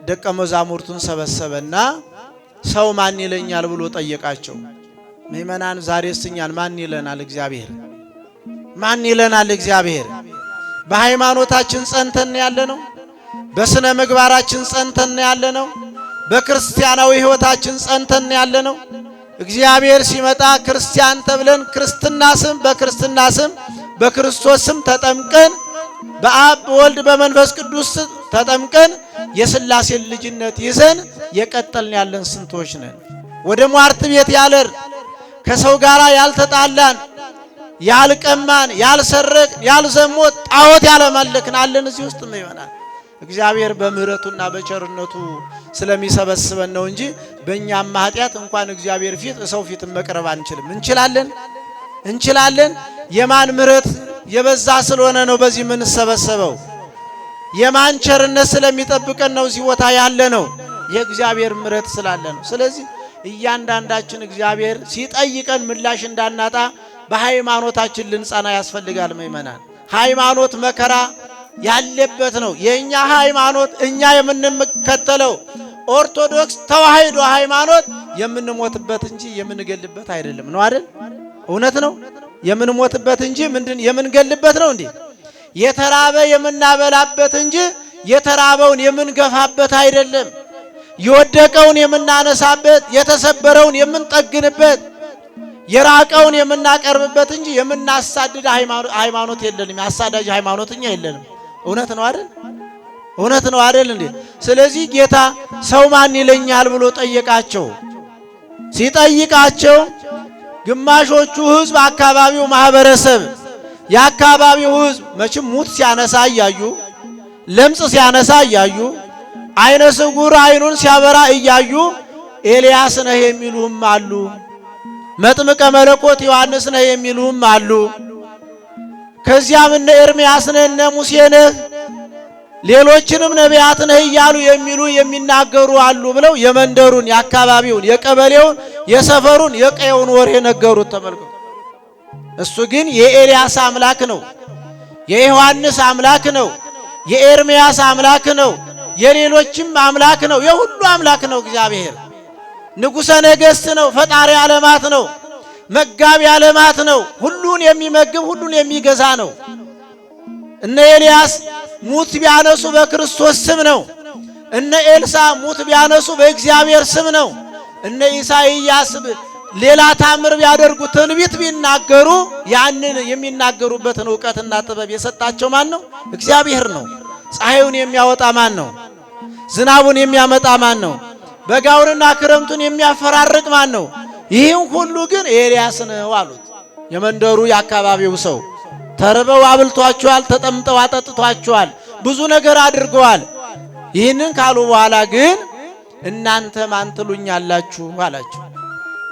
ደቀ መዛሙርቱን ሰበሰበና ሰው ማን ይለኛል ብሎ ጠየቃቸው። ምእመናን ዛሬስ እኛን ማን ይለናል? እግዚአብሔር ማን ይለናል? እግዚአብሔር በሃይማኖታችን ጸንተን ያለ ነው። በስነ ምግባራችን ጸንተን ያለ ነው። በክርስቲያናዊ ሕይወታችን ጸንተን ያለ ነው። እግዚአብሔር ሲመጣ ክርስቲያን ተብለን ክርስትና ስም በክርስትና ስም በክርስቶስ ስም ተጠምቀን በአብ በወልድ በመንፈስ ቅዱስ ተጠምቀን የሥላሴን ልጅነት ይዘን የቀጠልን ያለን ስንቶች ነን? ወደ ሟርት ቤት ያለር ከሰው ጋር ያልተጣላን፣ ያልቀማን፣ ያልሰረቅ፣ ያልዘሞት፣ ጣዖት ያለመለክን አለን እዚህ ውስጥ ነው ይሆናል። እግዚአብሔር በምህረቱና በቸርነቱ ስለሚሰበስበን ነው እንጂ በእኛም ኃጢአት እንኳን እግዚአብሔር ፊት ሰው ፊት መቅረብ አንችልም። እንችላለን። የማን ምህረት የበዛ ስለሆነ ነው በዚህ ምን ሰበሰበው። የማን ቸርነት ስለሚጠብቀን ነው እዚህ ቦታ ያለ ነው? የእግዚአብሔር ምሕረት ስላለ ነው። ስለዚህ እያንዳንዳችን እግዚአብሔር ሲጠይቀን ምላሽ እንዳናጣ በሃይማኖታችን ልንጸና ያስፈልጋል። ምእመናን ሃይማኖት መከራ ያለበት ነው። የኛ ሃይማኖት እኛ የምንከተለው ኦርቶዶክስ ተዋሕዶ ሃይማኖት የምንሞትበት እንጂ የምንገልበት አይደለም። ነው አይደል? እውነት ነው። የምንሞትበት እንጂ የምንገልበት ነው እንዴ? የተራበ የምናበላበት እንጂ የተራበውን የምንገፋበት አይደለም። የወደቀውን የምናነሳበት፣ የተሰበረውን የምንጠግንበት፣ የራቀውን የምናቀርብበት እንጂ የምናሳድድ ሃይማኖት የለንም። ያሳዳጅ ሃይማኖት እኛ የለንም። እውነት ነው አይደል? እውነት ነው አይደል እንዴ? ስለዚህ ጌታ ሰው ማን ይለኛል ብሎ ጠየቃቸው። ሲጠይቃቸው ግማሾቹ ሕዝብ አካባቢው ማህበረሰብ የአካባቢው ሕዝብ መቼም ሙት ሲያነሳ እያዩ፣ ለምጽ ሲያነሳ እያዩ፣ አይነ ስውር አይኑን ሲያበራ እያዩ ኤልያስ ነህ የሚሉም አሉ። መጥምቀ መለኮት ዮሐንስ ነህ የሚሉም አሉ። ከዚያም እነ ኤርምያስ ነህ እነ ሙሴ ነህ ሌሎችንም ነቢያት ነህ እያሉ የሚሉ የሚናገሩ አሉ ብለው የመንደሩን፣ የአካባቢውን፣ የቀበሌውን፣ የሰፈሩን፣ የቀየውን ወሬ ነገሩት። ተመልከቱ። እሱ ግን የኤልያስ አምላክ ነው፣ የዮሐንስ አምላክ ነው፣ የኤርምያስ አምላክ ነው፣ የሌሎችም አምላክ ነው፣ የሁሉ አምላክ ነው። እግዚአብሔር ንጉሠ ነገሥት ነው፣ ፈጣሪ ዓለማት ነው፣ መጋቢ ዓለማት ነው፣ ሁሉን የሚመግብ ሁሉን የሚገዛ ነው። እነ ኤልያስ ሙት ቢያነሱ በክርስቶስ ስም ነው። እነ ኤልሳ ሙት ቢያነሱ በእግዚአብሔር ስም ነው። እነ ኢሳይያስ ሌላ ታምር ቢያደርጉ ትንቢት ቢናገሩ ያንን የሚናገሩበትን ዕውቀትና ጥበብ የሰጣቸው ማን ነው? እግዚአብሔር ነው። ፀሐዩን የሚያወጣ ማን ነው? ዝናቡን የሚያመጣ ማን ነው? በጋውንና ክረምቱን የሚያፈራርቅ ማን ነው? ይህን ሁሉ ግን ኤልያስ ነው አሉት። የመንደሩ የአካባቢው ሰው ተርበው አብልቷቸዋል፣ ተጠምጠው አጠጥቷቸዋል፣ ብዙ ነገር አድርገዋል። ይህንን ካሉ በኋላ ግን እናንተ ማን ትሉኛላችሁ አላችሁ።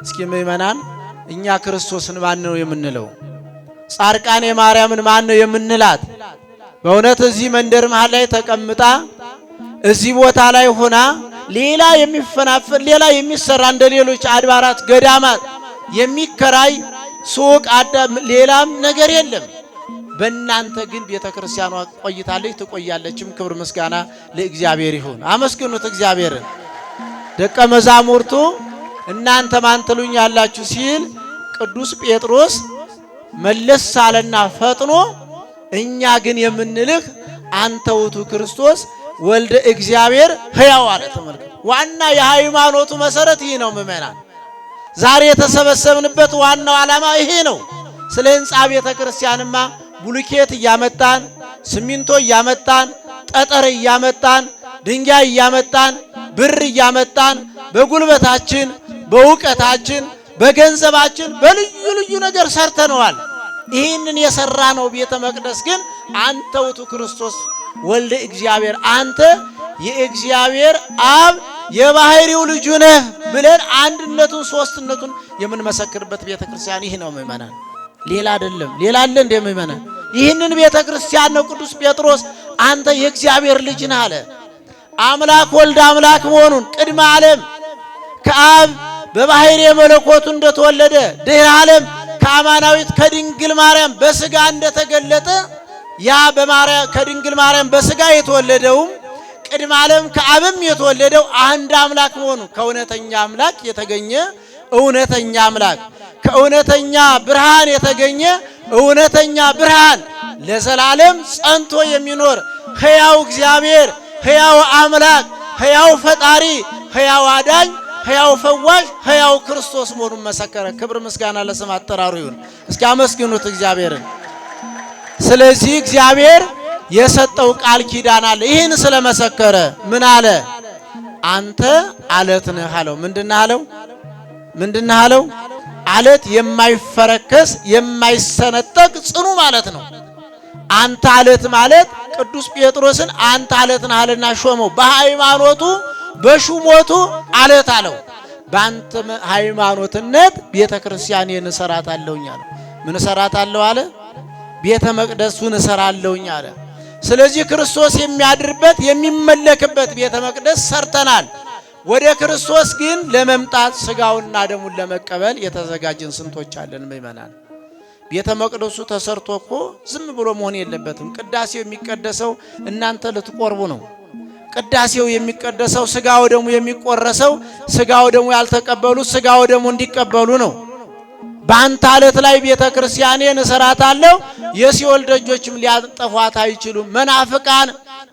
እስኪ ምእመናን እኛ ክርስቶስን ማን ነው የምንለው? ጻድቃኔ ማርያምን ማን ነው የምንላት? በእውነት እዚህ መንደር መሃል ላይ ተቀምጣ እዚህ ቦታ ላይ ሆና ሌላ የሚፈናፈል ሌላ የሚሰራ እንደ ሌሎች አድባራት ገዳማት የሚከራይ ሱቅ ሌላም ነገር የለም። በእናንተ ግን ቤተክርስቲያኗ ቆይታለች፣ ትቆያለችም። ክብር ምስጋና ለእግዚአብሔር ይሁን። አመስግኑት እግዚአብሔርን። ደቀ መዛሙርቱ እናንተ ማን ትሉኛላችሁ ሲል ቅዱስ ጴጥሮስ መለስ አለና ፈጥኖ እኛ ግን የምንልህ አንተ ውእቱ ክርስቶስ ወልደ እግዚአብሔር ሕያው አለ። ተመልከቱ። ዋና የሃይማኖቱ መሰረት ይህ ነው። ምእመናን ዛሬ የተሰበሰብንበት ዋናው ዓላማ ይሄ ነው። ስለ ሕንጻ ቤተክርስቲያንማ ቡልኬት እያመጣን፣ ሲሚንቶ እያመጣን፣ ጠጠር እያመጣን፣ ድንጋይ እያመጣን፣ ብር እያመጣን በጉልበታችን፣ በእውቀታችን፣ በገንዘባችን በልዩ ልዩ ነገር ሰርተነዋል። ይህንን የሰራ ነው ቤተ መቅደስ ግን አንተ ውእቱ ክርስቶስ ወልደ እግዚአብሔር አንተ የእግዚአብሔር አብ የባህሪው ልጁ ነህ ብለን አንድነቱን ሶስትነቱን የምንመሰክርበት ቤተ ክርስቲያን ይህ ነው። ምእመናን ሌላ አይደለም። ሌላ አለ እንደ ምእመናን? ይህንን ቤተ ክርስቲያን ነው ቅዱስ ጴጥሮስ አንተ የእግዚአብሔር ልጅ ነህ አለ። አምላክ ወልድ አምላክ መሆኑን ቅድመ ዓለም ከአብ በባህሪ መለኮቱ እንደተወለደ ድህረ ዓለም ከአማናዊት ከድንግል ማርያም በስጋ እንደተገለጠ ያ ከድንግል ማርያም በስጋ የተወለደውም ቅድመ ዓለም ከአብም የተወለደው አንድ አምላክ መሆኑ ከእውነተኛ አምላክ የተገኘ እውነተኛ አምላክ ከእውነተኛ ብርሃን የተገኘ እውነተኛ ብርሃን ለዘላለም ጸንቶ የሚኖር ሕያው እግዚአብሔር ሕያው አምላክ ሕያው ፈጣሪ ሕያው አዳኝ ሕያው ፈዋሽ ሕያው ክርስቶስ መሆኑን መሰከረ። ክብር ምስጋና ለስም አጠራሩ ይሁን። እስኪ አመስግኑት እግዚአብሔርን። ስለዚህ እግዚአብሔር የሰጠው ቃል ኪዳን አለ። ይህን ስለመሰከረ ምን አለ? አንተ አለት ነህ አለው። ምንድነህ አለው? ምንድነህ አለው? አለት የማይፈረከስ የማይሰነጠቅ ጽኑ ማለት ነው። አንተ አለት ማለት ቅዱስ ጴጥሮስን አንተ አለት ነህ አለና ሾመው። በሃይማኖቱ በሹሞቱ አለት አለው። በአንተ ሃይማኖትነት ቤተ ክርስቲያኔን እሰራታለሁኝ አለ። ምን እሰራታለሁ አለ? ቤተ መቅደሱን እሰራለሁኝ አለ። ስለዚህ ክርስቶስ የሚያድርበት የሚመለክበት ቤተ መቅደስ ሰርተናል። ወደ ክርስቶስ ግን ለመምጣት ስጋውና ደሙን ለመቀበል የተዘጋጀን ስንቶች አለን ምእመናን? ቤተ መቅደሱ ተሰርቶ እኮ ዝም ብሎ መሆን የለበትም። ቅዳሴው የሚቀደሰው እናንተ ልትቆርቡ ነው። ቅዳሴው የሚቀደሰው ስጋው ደሙ የሚቆረሰው ስጋው ደሙ ያልተቀበሉት ስጋው ደሙ እንዲቀበሉ ነው። በአንተ ዓለት ላይ ቤተ ክርስቲያኔን እሰራታለሁ የሲኦል ደጆችም ሊያጠፏት አይችሉም። መናፍቃን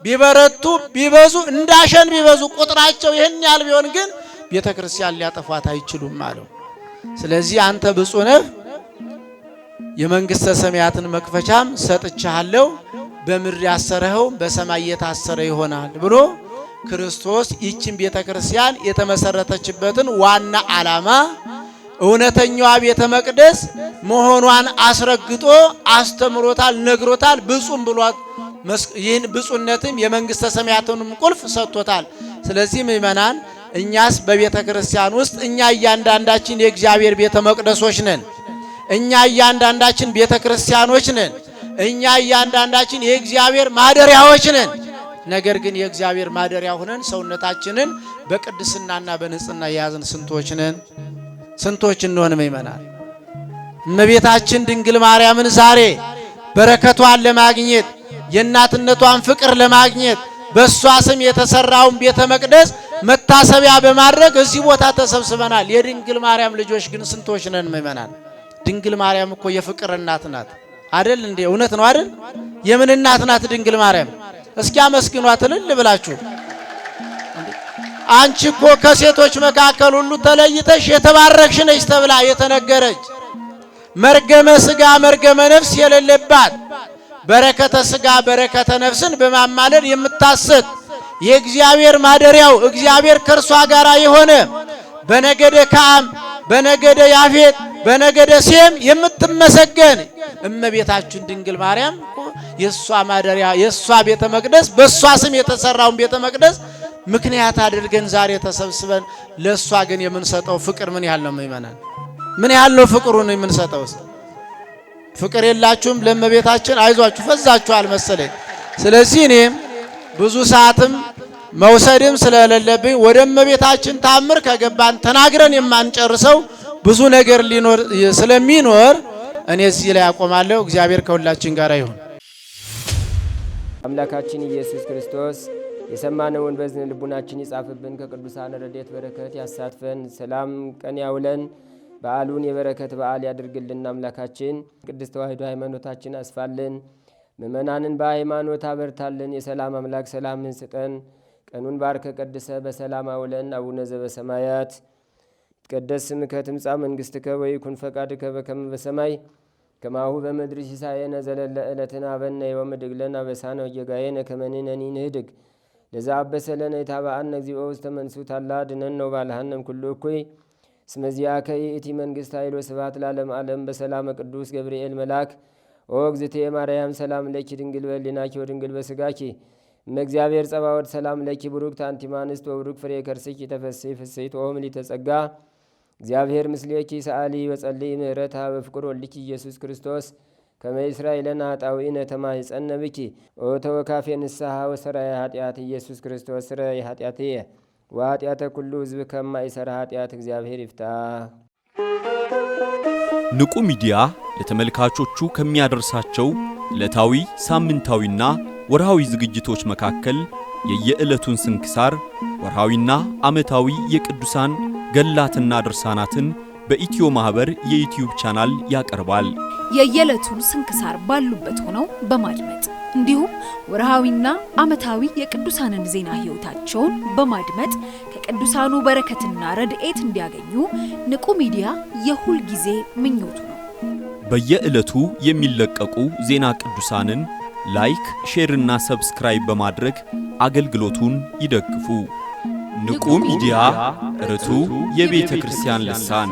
ቢበረቱ ቢበዙ እንዳሸን ቢበዙ ቁጥራቸው ይህን ያህል ቢሆን ግን ቤተ ክርስቲያን ሊያጠፏት አይችሉም አለው። ስለዚህ አንተ ብፁዕ ነህ፣ የመንግስተ ሰማያትን መክፈቻም ሰጥቻለሁ፣ በምድር ያሰረኸው በሰማይ የታሰረ ይሆናል ብሎ ክርስቶስ ይህችን ቤተ ክርስቲያን የተመሰረተችበትን ዋና ዓላማ እውነተኛዋ ቤተ መቅደስ መሆኗን አስረግጦ አስተምሮታል፣ ነግሮታል። ብፁም ብሏት ይህን ብፁነትም የመንግስተ ሰማያትንም ቁልፍ ሰጥቶታል። ስለዚህ ምእመናን እኛስ በቤተ ክርስቲያን ውስጥ እኛ እያንዳንዳችን የእግዚአብሔር ቤተ መቅደሶች ነን። እኛ እያንዳንዳችን ቤተ ክርስቲያኖች ነን። እኛ እያንዳንዳችን የእግዚአብሔር ማደሪያዎች ነን። ነገር ግን የእግዚአብሔር ማደሪያ ሆነን ሰውነታችንን በቅድስናና በንጽህና የያዝን ስንቶች ነን? ስንቶች እንሆን ምእመናን? እመቤታችን ድንግል ማርያምን ዛሬ በረከቷን ለማግኘት የእናትነቷን ፍቅር ለማግኘት በሷ ስም የተሰራውን ቤተ መቅደስ መታሰቢያ በማድረግ እዚህ ቦታ ተሰብስበናል። የድንግል ማርያም ልጆች ግን ስንቶች ነን ምእመናን? ድንግል ማርያም እኮ የፍቅር እናት ናት አይደል እንዴ? እውነት ነው አይደል? የምን እናት ናት ድንግል ማርያም? እስኪ አመስግኗት እልል ብላችሁ። አንቺ እኮ ከሴቶች መካከል ሁሉ ተለይተሽ የተባረክሽ ነሽ ተብላ የተነገረች መርገመ ስጋ መርገመ ነፍስ የሌለባት በረከተ ስጋ በረከተ ነፍስን በማማለድ የምታሰጥ የእግዚአብሔር ማደሪያው እግዚአብሔር ከርሷ ጋር የሆነ በነገደ ካም በነገደ ያፌት በነገደ ሴም የምትመሰገን እመቤታችን ድንግል ማርያም የሷ ማደሪያ የሷ ቤተ መቅደስ በሷ ስም የተሰራውን ቤተ መቅደስ ምክንያት አድርገን ዛሬ ተሰብስበን ለሷ ግን የምንሰጠው ፍቅር ምን ያህል ነው ምእመናን? ምን ያህል ነው ፍቅሩን የምንሰጠው? ፍቅር የላችሁም ለእመቤታችን? አይዟችሁ ፈዛችኋል መሰለኝ። ስለዚህ እኔም ብዙ ሰዓትም መውሰድም ስለሌለብኝ ወደ እመቤታችን ታምር ከገባን ተናግረን የማንጨርሰው ብዙ ነገር ሊኖር ስለሚኖር እኔ እዚህ ላይ አቆማለሁ። እግዚአብሔር ከሁላችን ጋር ይሁን። አምላካችን ኢየሱስ ክርስቶስ የሰማነውን በዝን ልቡናችን ይጻፍብን፣ ከቅዱሳን ረድኤት በረከት ያሳትፈን፣ ሰላም ቀን ያውለን፣ በዓሉን የበረከት በዓል ያድርግልን። አምላካችን ቅድስት ተዋሕዶ ሃይማኖታችን አስፋልን፣ ምእመናንን በሃይማኖት አበርታልን። የሰላም አምላክ ሰላምን ስጠን። ቀኑን ባርከ ቀድሰ በሰላም አውለን። አቡነ ዘበሰማያት ይትቀደስ ስምከ ትምጻእ መንግሥትከ ወይኩን ፈቃድከ በከመ በሰማይ ከማሁ በምድር ሲሳየነ ዘለለ ዕለትነ ሀበነ ዮም ወኅድግ ለነ አበሳነ ወጌጋየነ ከመ ንሕነኒ ንኅድግ ለዘአበሰ ለነ ኢታብአነ እግዚኦ ውስተ መንሱት አላ አድኅነነ ወባልሐነ እምኩሉ እኩይ እስመ ዚአከ ይእቲ መንግሥት ኃይል ወስብሐት ለዓለመ ዓለም። በሰላመ ቅዱስ ገብርኤል መልአክ ኦ እግዝእትየ ማርያም ሰላም ለኪ ድንግል በሕሊናኪ ወድንግል በሥጋኪ እመ እግዚአብሔር ጸባኦት ሰላም ለኪ ቡሩክት አንቲ እምአንስት ወቡሩክ ፍሬ ከርስኪ ተፈሥሒ ፍሥሕት ኦ ምልዕተ ጸጋ እግዚአብሔር ምስሌኪ ሰአሊ ወጸልይ ምህረታ በፍቅር ወልድኪ ኢየሱስ ክርስቶስ ከመ ይሥራይ ለነ ኃጣውኢነ ተማኅፀነ ብኪ ኦ ተወካፌ ንስሐ ወሰራይ ኃጢአት ኢየሱስ ክርስቶስ ስረይ ኃጢአትየ ወኃጢአተ ኩሉ ሕዝብ ከማይሠራ ኃጢአት እግዚአብሔር ይፍታ። ንቁ ሚዲያ ለተመልካቾቹ ከሚያደርሳቸው ዕለታዊ ሳምንታዊና ወርሃዊ ዝግጅቶች መካከል የየዕለቱን ስንክሳር ወርሃዊና ዓመታዊ የቅዱሳን ገላትና ድርሳናትን በኢትዮ ማህበር የዩቲዩብ ቻናል ያቀርባል። የየዕለቱን ስንክሳር ባሉበት ሆነው በማድመጥ እንዲሁም ወርሃዊና ዓመታዊ የቅዱሳንን ዜና ሕይወታቸውን በማድመጥ ከቅዱሳኑ በረከትና ረድኤት እንዲያገኙ ንቁ ሚዲያ የሁል ጊዜ ምኞቱ ነው። በየዕለቱ የሚለቀቁ ዜና ቅዱሳንን ላይክ፣ ሼርና ሰብስክራይብ በማድረግ አገልግሎቱን ይደግፉ። ንቁ ሚዲያ ርቱ የቤተ ክርስቲያን ልሳን